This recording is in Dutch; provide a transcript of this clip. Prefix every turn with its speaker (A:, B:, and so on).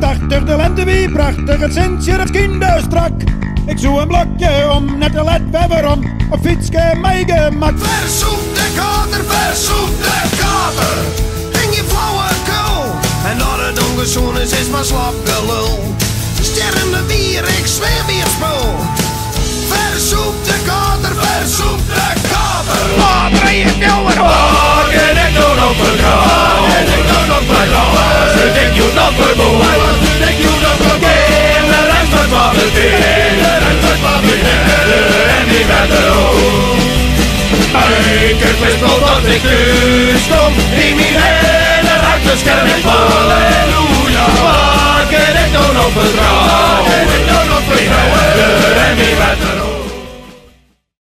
A: 80 de lente wie prachtig, het Sintje het kinderstrak. Ik zoek een blokje om, net een led waarom, op fietske mij gemak.
B: Verzoek de kater, en je flauwekul. En dat het ongezoen is maar slap gelul. Sterrende bier, ik zweer weer spul. Verzoek de kater. Wat rij je nou weer op?
C: En ik doe nog voor jou. En ik doe nog voor jou. Ze denkt je nog voor mij. Ze denkt je nog voor mij. De rest wordt wat het is. De rest wordt wat het is. En die werd er ook. Ik heb best wel dat ik dus kom. In mijn hele hartjeskerm en halleluja. Wat kan ik nou nog vertrouwen? En ik doe nog voor jou. En die werd er ook.